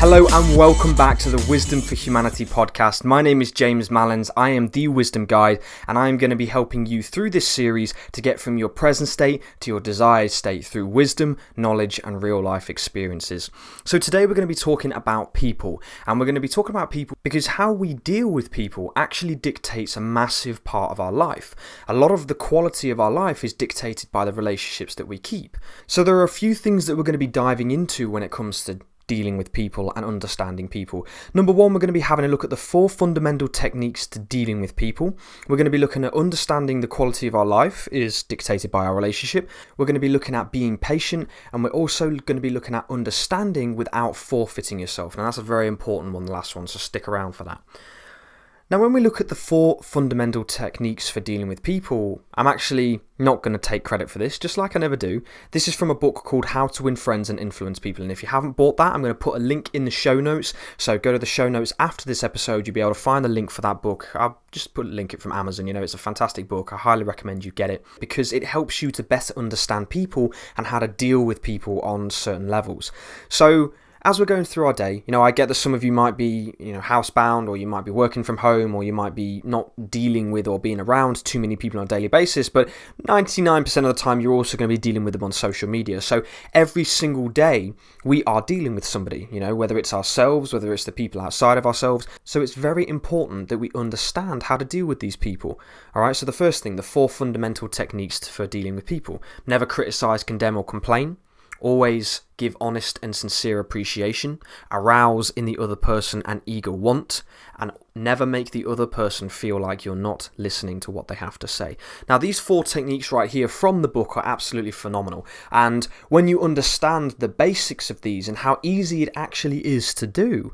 Hello and welcome back to the Wisdom for Humanity podcast. My name is James Malins. I am the Wisdom Guide, and I am going to be helping you through this series to get from your present state to your desired state through wisdom, knowledge, and real life experiences. So today we're going to be talking about people, and we're going to be talking about people because how we deal with people actually dictates a massive part of our life. A lot of the quality of our life is dictated by the relationships that we keep. So there are a few things that we're going to be diving into when it comes to dealing with people and understanding people. Number one, we're going to be having a look at the 4 fundamental techniques to dealing with people. We're going to be looking at understanding the quality of our life is dictated by our relationship. We're going to be looking at being patient, and we're also going to be looking at understanding without forfeiting yourself. Now that's a very important one, the last one, so stick around for that. Now, when we look at the 4 fundamental techniques for dealing with people, I'm actually not going to take credit for this, just like I never do. This is from a book called How to Win Friends and Influence People. And if you haven't bought that, I'm going to put a link in the show notes. So go to the show notes after this episode. You'll be able to find the link for that book. I'll just put a link it from Amazon. You know, it's a fantastic book. I highly recommend you get it because it helps you to better understand people and how to deal with people on certain levels. So as we're going through our day, I get that some of you might be, housebound, or you might be working from home, or you might be not dealing with or being around too many people on a daily basis, but 99% of the time you're also going to be dealing with them on social media. So every single day we are dealing with somebody, whether it's ourselves, whether it's the people outside of ourselves. So it's very important that we understand how to deal with these people. All right, so the first thing, the 4 fundamental techniques for dealing with people. Never criticize, condemn, or complain. Always give honest and sincere appreciation, arouse in the other person an eager want, and never make the other person feel like you're not listening to what they have to say. Now, these 4 techniques right here from the book are absolutely phenomenal. And when you understand the basics of these and how easy it actually is to do,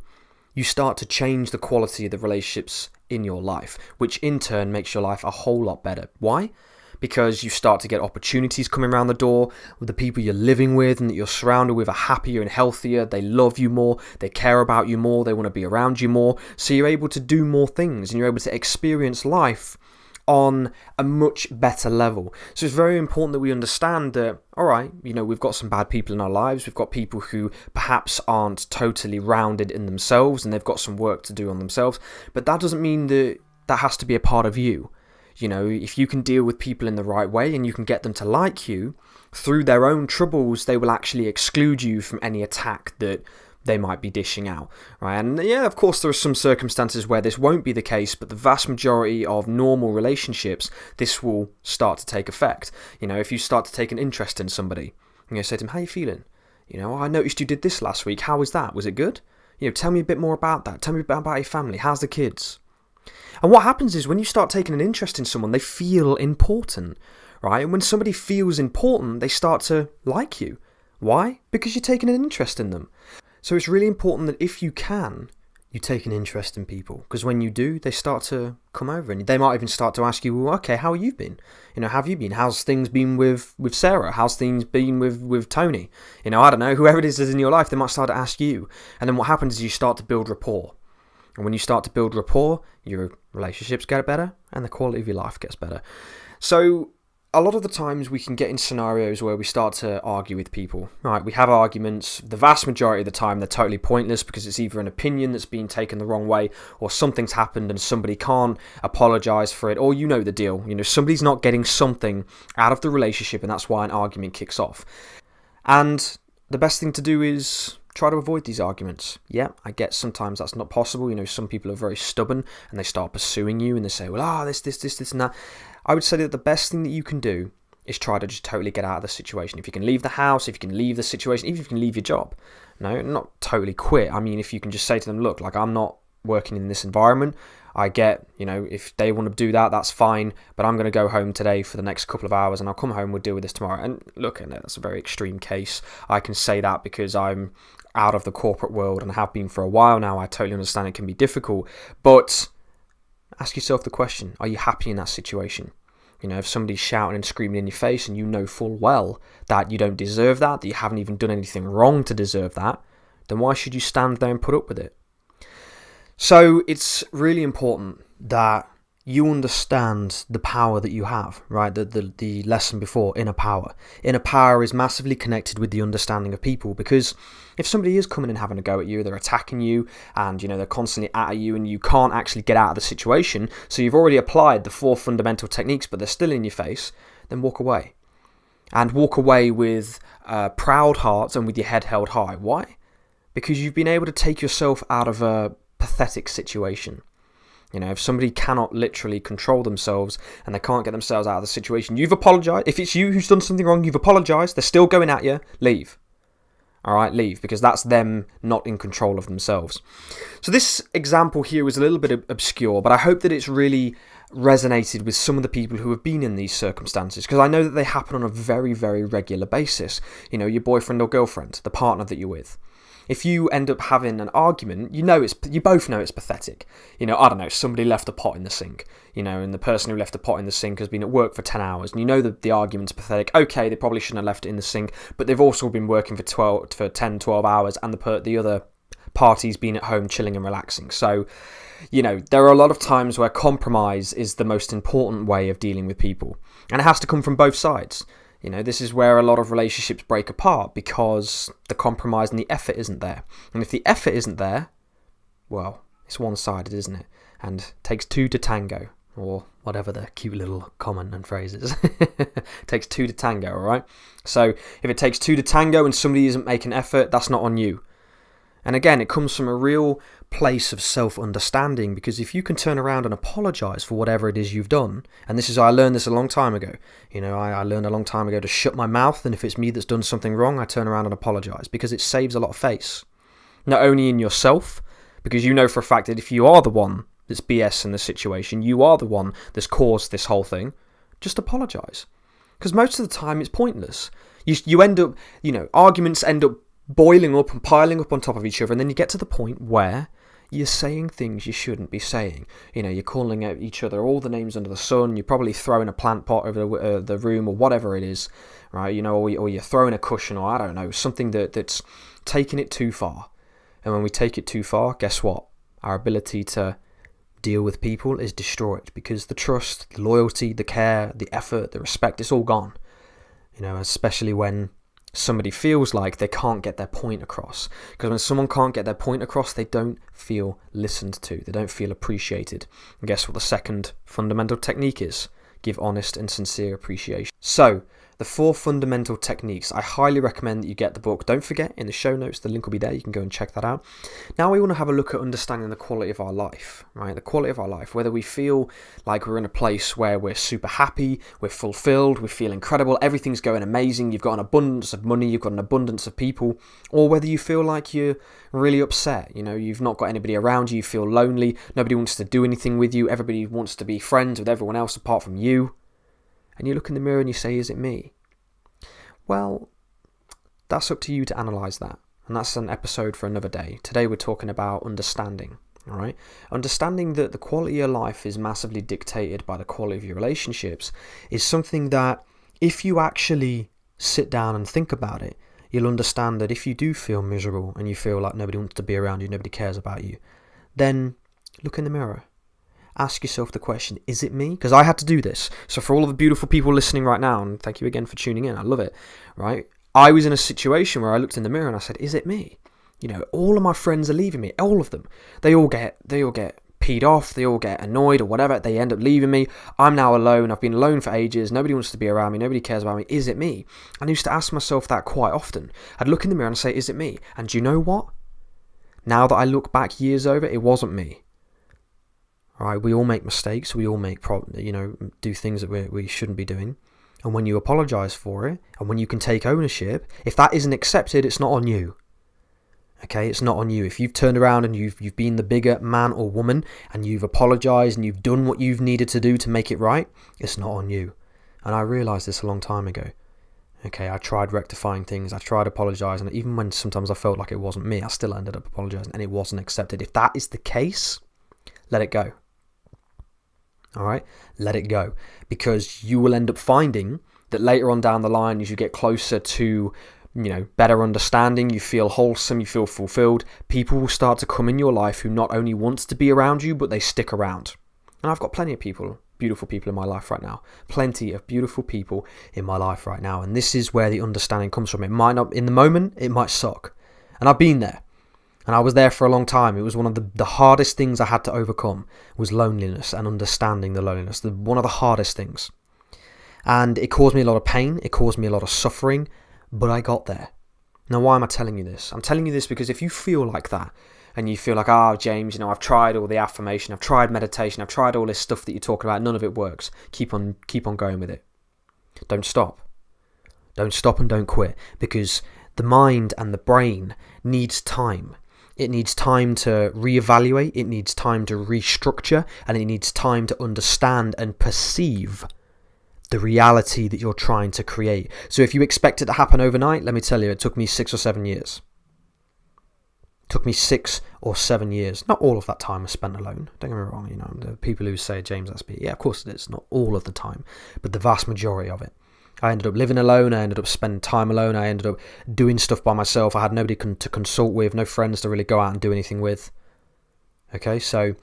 you start to change the quality of the relationships in your life, which in turn makes your life a whole lot better. Why? Because you start to get opportunities coming around the door with the people you're living with and that you're surrounded with are happier and healthier. They love you more. They care about you more. They want to be around you more. So you're able to do more things and you're able to experience life on a much better level. So it's very important that we understand that, all right, we've got some bad people in our lives. We've got people who perhaps aren't totally rounded in themselves and they've got some work to do on themselves. But that doesn't mean that that has to be a part of you. If you can deal with people in the right way and you can get them to like you, through their own troubles, they will actually exclude you from any attack that they might be dishing out, right? And yeah, of course, there are some circumstances where this won't be the case, but the vast majority of normal relationships, this will start to take effect. If you start to take an interest in somebody, say to them, how are you feeling? I noticed you did this last week. How was that? Was it good? Tell me a bit more about that. Tell me about your family. How's the kids? And what happens is when you start taking an interest in someone, they feel important, right? And when somebody feels important, they start to like you. Why? Because you're taking an interest in them. So it's really important that if you can, you take an interest in people. Because when you do, they start to come over and they might even start to ask you, well, okay, how have you been? How have you been? How's things been with Sarah? How's things been with Tony? I don't know, whoever it is that's in your life, they might start to ask you. And then what happens is you start to build rapport. And when you start to build rapport, your relationships get better and the quality of your life gets better. So a lot of the times we can get in scenarios where we start to argue with people. Right? We have arguments. The vast majority of the time they're totally pointless because it's either an opinion that's been taken the wrong way or something's happened and somebody can't apologize for it, or the deal. Somebody's not getting something out of the relationship and that's why an argument kicks off. And the best thing to do is try to avoid these arguments. Yeah, I get sometimes that's not possible. Some people are very stubborn and they start pursuing you and they say, well, this and that. I would say that the best thing that you can do is try to just totally get out of the situation. If you can leave the house, if you can leave the situation, even if you can leave your job. No, not totally quit. I mean, if you can just say to them, look, I'm not working in this environment. I get, if they want to do that, that's fine, but I'm going to go home today for the next couple of hours and I'll come home, we'll deal with this tomorrow. And look, that's a very extreme case. I can say that because I'm out of the corporate world and have been for a while now. I totally understand it can be difficult, but ask yourself the question, are you happy in that situation? If somebody's shouting and screaming in your face and you know full well that you don't deserve that you haven't even done anything wrong to deserve that, then why should you stand there and put up with it? So it's really important that you understand the power that you have, right? The lesson before, inner power. Inner power is massively connected with the understanding of people, because if somebody is coming and having a go at you, they're attacking you, and they're constantly at you, and you can't actually get out of the situation, so you've already applied the 4 fundamental techniques, but they're still in your face, then walk away. And walk away with a proud heart and with your head held high. Why? Because you've been able to take yourself out of a pathetic situation. If somebody cannot literally control themselves and they can't get themselves out of the situation, you've apologized. If it's you who's done something wrong, you've apologized. They're still going at you. Leave. All right, leave, because that's them not in control of themselves. So this example here is a little bit obscure, but I hope that it's really resonated with some of the people who have been in these circumstances, because I know that they happen on a very, very regular basis. Your boyfriend or girlfriend, the partner that you're with. If you end up having an argument, you both know it's pathetic. I don't know, somebody left a pot in the sink, and the person who left the pot in the sink has been at work for 10 hours, and you know that the argument's pathetic. Okay, they probably shouldn't have left it in the sink, but they've also been working for 10, 12 hours, and the other party's been at home chilling and relaxing. So, there are a lot of times where compromise is the most important way of dealing with people, and it has to come from both sides. This is where a lot of relationships break apart, because the compromise and the effort isn't there. And if the effort isn't there, well, it's one-sided, isn't it? And it takes 2 to tango, or whatever the cute little comment and phrase is. Takes 2 to tango, all right? So if it takes 2 to tango and somebody isn't making effort, that's not on you. And again, it comes from a real place of self-understanding, because if you can turn around and apologise for whatever it is you've done, and I learned this a long time ago. I learned a long time ago to shut my mouth, and if it's me that's done something wrong, I turn around and apologise, because it saves a lot of face. Not only in yourself, because you know for a fact that if you are the one that's BS in the situation, you are the one that's caused this whole thing, just apologise. Because most of the time it's pointless. You end up, arguments end up boiling up and piling up on top of each other, and then you get to the point where you're saying things you shouldn't be saying. You're calling out each other all the names under the sun. You're probably throwing a plant pot over the room, or whatever it is, right? Or you're throwing a cushion, or I don't know, something that's taking it too far. And when we take it too far, guess what? Our ability to deal with people is destroyed, because the trust, the loyalty, the care, the effort, the respect, it's all gone. Especially when somebody feels like they can't get their point across. Because when someone can't get their point across, they don't feel listened to. They don't feel appreciated. And guess what the second fundamental technique is? Give honest and sincere appreciation. So, the 4 fundamental techniques. I highly recommend that you get the book. Don't forget, in the show notes, the link will be there. You can go and check that out. Now we want to have a look at understanding the quality of our life, right? The quality of our life. Whether we feel like we're in a place where we're super happy, we're fulfilled, we feel incredible, everything's going amazing, you've got an abundance of money, you've got an abundance of people, or whether you feel like you're really upset, you've not got anybody around you feel lonely, nobody wants to do anything with you, everybody wants to be friends with everyone else apart from you. And you look in the mirror and you say, is it me? Well, that's up to you to analyse that. And that's an episode for another day. Today we're talking about understanding. All right? Understanding that the quality of your life is massively dictated by the quality of your relationships is something that, if you actually sit down and think about it, you'll understand that if you do feel miserable and you feel like nobody wants to be around you, nobody cares about you, then look in the mirror. Ask yourself the question, is it me? Because I had to do this. So for all of the beautiful people listening right now, and thank you again for tuning in, I love it, right? I was in a situation where I looked in the mirror and I said, is it me? All of my friends are leaving me, all of them. They all get peed off, they all get annoyed or whatever, they end up leaving me. I'm now alone, I've been alone for ages, nobody wants to be around me, nobody cares about me, is it me? And I used to ask myself that quite often. I'd look in the mirror and say, is it me? And do you know what? Now that I look back years over, it wasn't me. Right, we all make mistakes. We all make do things that we shouldn't be doing. And when you apologise for it, and when you can take ownership, if that isn't accepted, it's not on you. Okay, it's not on you. If you've turned around and you've been the bigger man or woman, and you've apologised and you've done what you've needed to do to make it right, it's not on you. And I realised this a long time ago. Okay, I tried rectifying things. I tried apologising. And even when sometimes I felt like it wasn't me, I still ended up apologising, and it wasn't accepted. If that is the case, let it go. All right, let it go, because you will end up finding that later on down the line, as you get closer to, better understanding, you feel wholesome, you feel fulfilled, people will start to come in your life who not only wants to be around you, but they stick around. And I've got plenty of beautiful people in my life right now. Plenty of beautiful people in my life right now. And this is where the understanding comes from. It might not, in the moment, it might suck. And I've been there. And I was there for a long time. It was one of the hardest things I had to overcome was loneliness and understanding the loneliness. One of the hardest things. And it caused me a lot of pain. It caused me a lot of suffering. But I got there. Now, why am I telling you this? I'm telling you this because if you feel like that, and you feel like, James, I've tried all the affirmation, I've tried meditation, I've tried all this stuff that you're talking about, none of it works. Keep on going with it. Don't stop. Don't stop and don't quit, because the mind and the brain needs time. It needs time to reevaluate, it needs time to restructure, and it needs time to understand and perceive the reality that you're trying to create. So if you expect it to happen overnight, let me tell you, it took me 6 or 7 years. Took me 6 or 7 years. Not all of that time was spent alone. Don't get me wrong, the people who say, James, that's me. Yeah, of course it is. Not all of the time, but the vast majority of it. I ended up living alone. I ended up spending time alone. I ended up doing stuff by myself. I had nobody to consult with, no friends to really go out and do anything with. Okay, so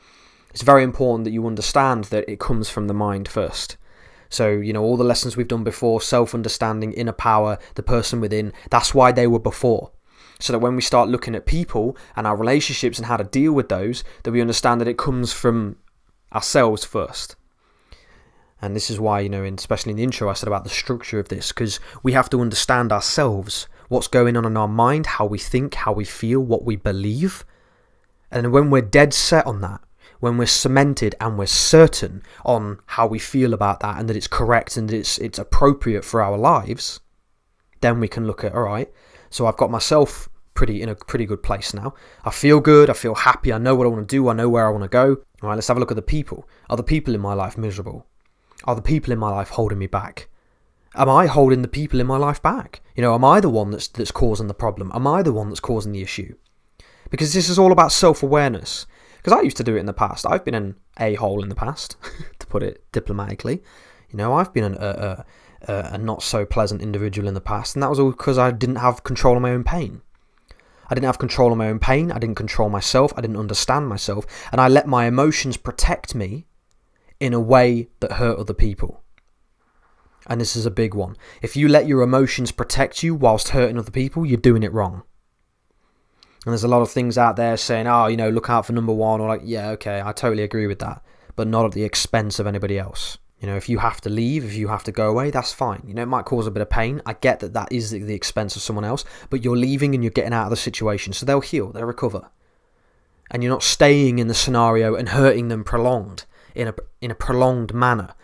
it's very important that you understand that it comes from the mind first. So, all the lessons we've done before, self-understanding, inner power, the person within, that's why they were before. So that when we start looking at people and our relationships and how to deal with those, that we understand that it comes from ourselves first. And this is why, especially in the intro, I said about the structure of this, because we have to understand ourselves, what's going on in our mind, how we think, how we feel, what we believe. And when we're dead set on that, when we're cemented and we're certain on how we feel about that and that it's correct and it's appropriate for our lives, then we can look at, all right, so I've got myself in a pretty good place now. I feel good, I feel happy, I know what I want to do, I know where I want to go. All right, let's have a look at the people. Are the people in my life miserable? Are the people in my life holding me back? Am I holding the people in my life back? Am I the one that's causing the problem? Am I the one that's causing the issue? Because this is all about self-awareness. Because I used to do it in the past. I've been an a-hole in the past, to put it diplomatically. I've been a not so pleasant individual in the past, and that was all because I didn't have control of my own pain. I didn't have control of my own pain, I didn't control myself, I didn't understand myself, and I let my emotions protect me in a way that hurt other people. And this is a big one. If you let your emotions protect you whilst hurting other people, you're doing it wrong. And there's a lot of things out there saying, look out for number one, or yeah, okay, I totally agree with that, but not at the expense of anybody else. If you have to leave, if you have to go away, that's fine. It might cause a bit of pain. I get that is at the expense of someone else, but you're leaving and you're getting out of the situation. So they'll heal, they'll recover. And you're not staying in the scenario and hurting them in a prolonged manner.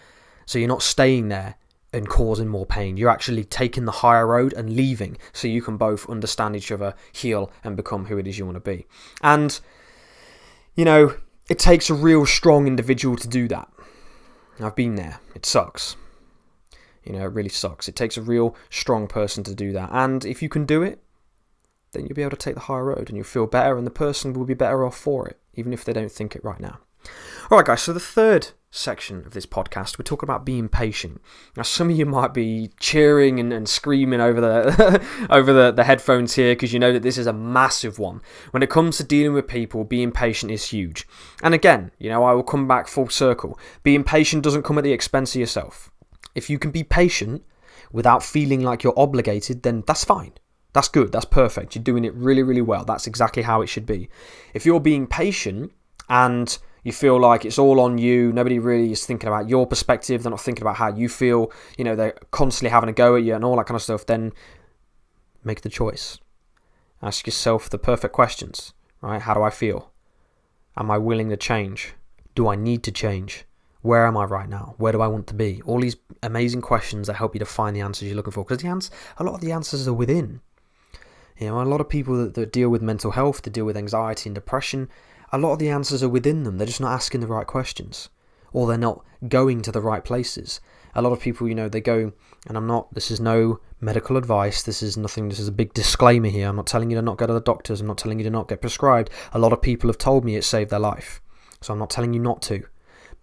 So you're not staying there and causing more pain. You're actually taking the higher road and leaving so you can both understand each other, heal, and become who it is you want to be. And, it takes a real strong individual to do that. I've been there. It sucks. It really sucks. It takes a real strong person to do that. And if you can do it, then you'll be able to take the higher road and you'll feel better and the person will be better off for it, even if they don't think it right now. All right, guys, so the third section of this podcast, we're talking about being patient. Now, some of you might be cheering and screaming over the headphones here because you know that this is a massive one. When it comes to dealing with people, being patient is huge. And again, I will come back full circle. Being patient doesn't come at the expense of yourself. If you can be patient without feeling like you're obligated, then that's fine. That's good. That's perfect. You're doing it really, really well. That's exactly how it should be. If you're being patient and you feel like it's all on you, nobody really is thinking about your perspective, they're not thinking about how you feel, they're constantly having a go at you and all that kind of stuff, then make the choice. Ask yourself the perfect questions, right? How do I feel? Am I willing to change? Do I need to change? Where am I right now? Where do I want to be? All these amazing questions that help you to find the answers you're looking for, because a lot of the answers are within. A lot of people that deal with mental health, that deal with anxiety and depression, a lot of the answers are within them. They're just not asking the right questions, or they're not going to the right places. A lot of people, they go, and this is no medical advice, this is nothing, this is a big disclaimer here. I'm not telling you to not go to the doctors, I'm not telling you to not get prescribed. A lot of people have told me it saved their life, so I'm not telling you not to.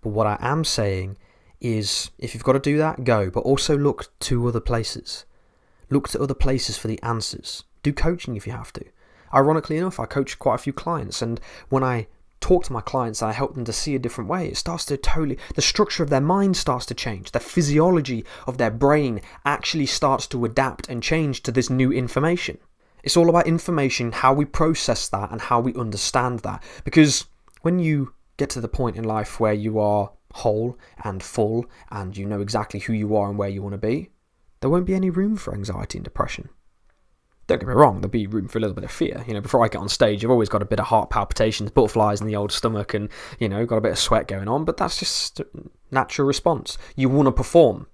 But what I am saying is, if you've got to do that, go, but also look to other places. Look to other places for the answers. Do coaching if you have to. Ironically enough, I coach quite a few clients, and when I talk to my clients and I help them to see a different way, it starts to the structure of their mind starts to change. The physiology of their brain actually starts to adapt and change to this new information. It's all about information, how we process that and how we understand that. Because when you get to the point in life where you are whole and full and you know exactly who you are and where you want to be, there won't be any room for anxiety and depression. Don't get me wrong, there'll be room for a little bit of fear. Before I get on stage, I've always got a bit of heart palpitations, butterflies in the old stomach, and, got a bit of sweat going on, but that's just a natural response. You want to perform.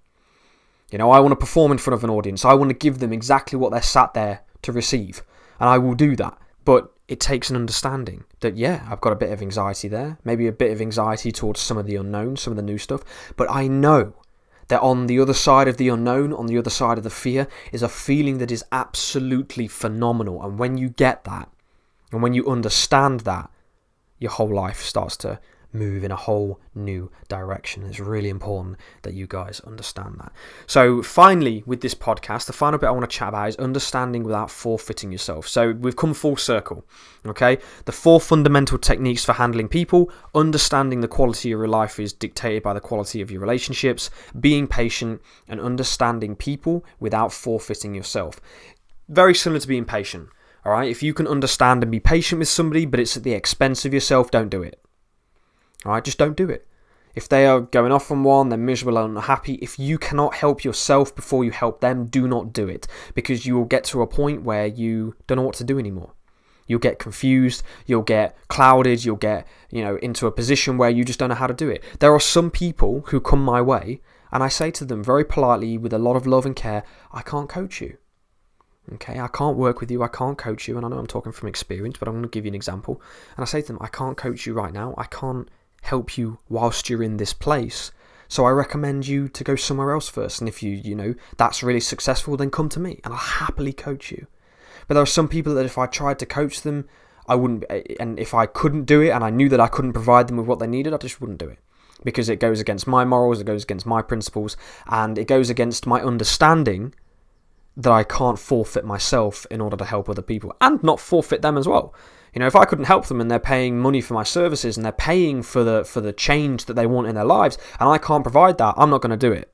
I want to perform in front of an audience. I want to give them exactly what they're sat there to receive, and I will do that. But it takes an understanding that, I've got a bit of anxiety there, maybe a bit of anxiety towards some of the unknown, some of the new stuff, but I know that on the other side of the unknown, on the other side of the fear, is a feeling that is absolutely phenomenal. And when you get that, and when you understand that, your whole life starts to move in a whole new direction. It's really important that you guys understand that. So finally, with this podcast, the final bit I want to chat about is understanding without forfeiting yourself. So we've come full circle, okay? The 4 fundamental techniques for handling people. Understanding the quality of your life is dictated by the quality of your relationships, being patient, and understanding people without forfeiting yourself. Very similar to being patient, all right? If you can understand and be patient with somebody, but it's at the expense of yourself, don't do it. All right, just don't do it. If they are going off on one, they're miserable and unhappy, if you cannot help yourself before you help them, do not do it. Because you will get to a point where you don't know what to do anymore. You'll get confused, you'll get clouded, you'll get, into a position where you just don't know how to do it. There are some people who come my way, and I say to them very politely, with a lot of love and care, I can't coach you. Okay, I can't work with you, I can't coach you, and I know I'm talking from experience, but I'm going to give you an example. And I say to them, I can't coach you right now, I can't help you whilst you're in this place. So I recommend you to go somewhere else first. And if that's really successful, then come to me and I'll happily coach you. But there are some people that if I tried to coach them, I wouldn't, and if I couldn't do it and I knew that I couldn't provide them with what they needed, I just wouldn't do it. Because it goes against my morals, it goes against my principles, and it goes against my understanding that I can't forfeit myself in order to help other people and not forfeit them as well. If I couldn't help them and they're paying money for my services and they're paying for the change that they want in their lives and I can't provide that, I'm not going to do it.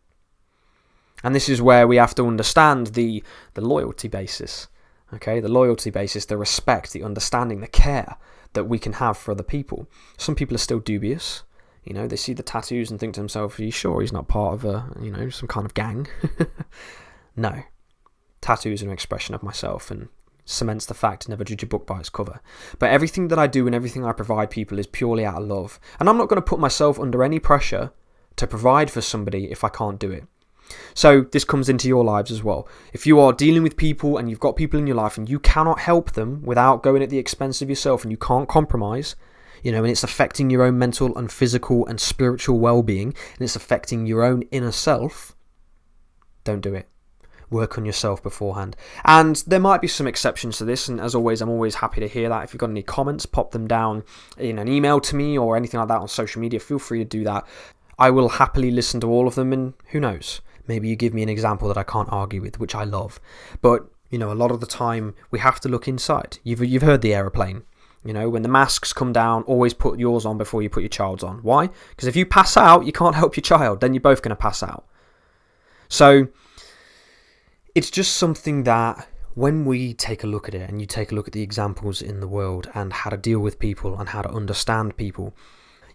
And this is where we have to understand the loyalty basis, okay? The loyalty basis, the respect, the understanding, the care that we can have for other people. Some people are still dubious. They see the tattoos and think to themselves, are you sure he's not part of some kind of gang? No. Tattoos are an expression of myself and cements the fact never judge a book by its cover. But everything that I do and everything I provide people is purely out of love. And I'm not going to put myself under any pressure to provide for somebody if I can't do it. So this comes into your lives as well. If you are dealing with people and you've got people in your life and you cannot help them without going at the expense of yourself and you can't compromise, and it's affecting your own mental and physical and spiritual well-being and it's affecting your own inner self, don't do it. Work on yourself beforehand. And there might be some exceptions to this, and as always, I'm always happy to hear that. If you've got any comments, pop them down in an email to me or anything like that on social media. Feel free to do that. I will happily listen to all of them, and who knows, maybe you give me an example that I can't argue with, which I love. But, a lot of the time, we have to look inside. You've heard the aeroplane. When the masks come down, always put yours on before you put your child's on. Why? Because if you pass out, you can't help your child. Then you're both going to pass out. So it's just something that when we take a look at it and you take a look at the examples in the world and how to deal with people and how to understand people,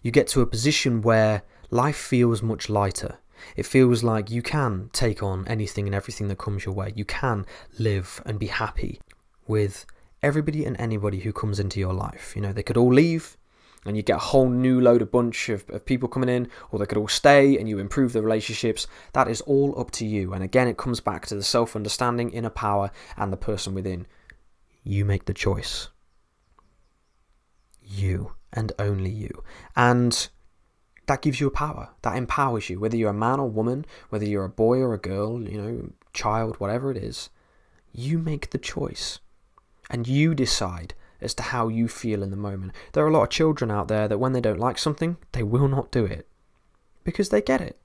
you get to a position where life feels much lighter. It feels like you can take on anything and everything that comes your way. You can live and be happy with everybody and anybody who comes into your life. They could all leave and you get a whole new load of bunch of people coming in, or they could all stay and you improve the relationships. That is all up to you. And again, it comes back to the self-understanding, inner power, and the person within. You make the choice. You and only you. And that gives you a power. That empowers you. Whether you're a man or woman, whether you're a boy or a girl, child, whatever it is, you make the choice. And you decide as to how you feel in the moment. There are a lot of children out there that when they don't like something, they will not do it. Because they get it.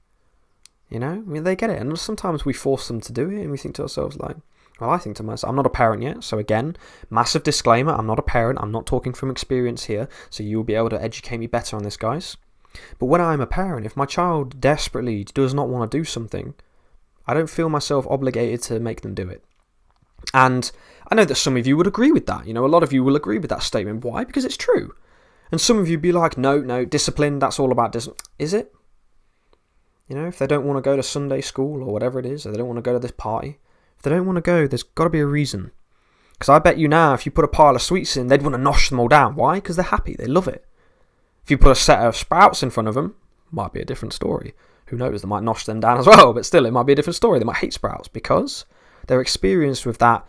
They get it. And sometimes we force them to do it and we think to ourselves like, Well, I think to myself, I'm not a parent yet, so again, massive disclaimer, I'm not a parent, I'm not talking from experience here, so you'll be able to educate me better on this, guys. But when I'm a parent, if my child desperately does not want to do something, I don't feel myself obligated to make them do it. And I know that some of you would agree with that. A lot of you will agree with that statement. Why? Because it's true. And some of you be like, no, discipline, that's all about discipline. Is it? If they don't want to go to Sunday school or whatever it is, or they don't want to go to this party, if they don't want to go, there's got to be a reason. Because I bet you now, if you put a pile of sweets in, they'd want to nosh them all down. Why? Because they're happy, they love it. If you put a set of sprouts in front of them, might be a different story. Who knows, they might nosh them down as well, but still, it might be a different story. They might hate sprouts because their experience with that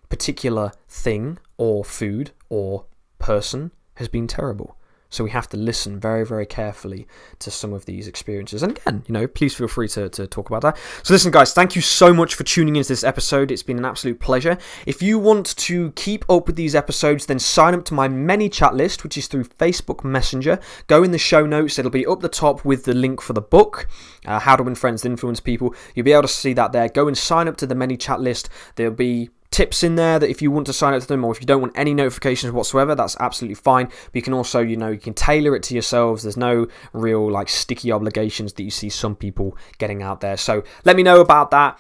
particular thing or food or person has been terrible. So we have to listen very, very carefully to some of these experiences. And again, please feel free to talk about that. So listen, guys, thank you so much for tuning into this episode. It's been an absolute pleasure. If you want to keep up with these episodes, then sign up to my ManyChat list, which is through Facebook Messenger. Go in the show notes. It'll be up the top with the link for the book, How to Win Friends and Influence People. You'll be able to see that there. Go and sign up to the ManyChat list. There'll be tips in there that if you want to sign up to them, or if you don't want any notifications whatsoever, that's absolutely fine. But you can also, you can tailor it to yourselves. There's no real sticky obligations that you see some people getting out there. So let me know about that.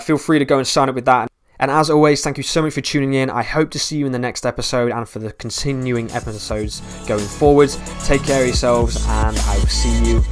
Feel free to go and sign up with that. And as always, thank you so much for tuning in. I hope to see you in the next episode and for the continuing episodes going forwards. Take care of yourselves, and I will see you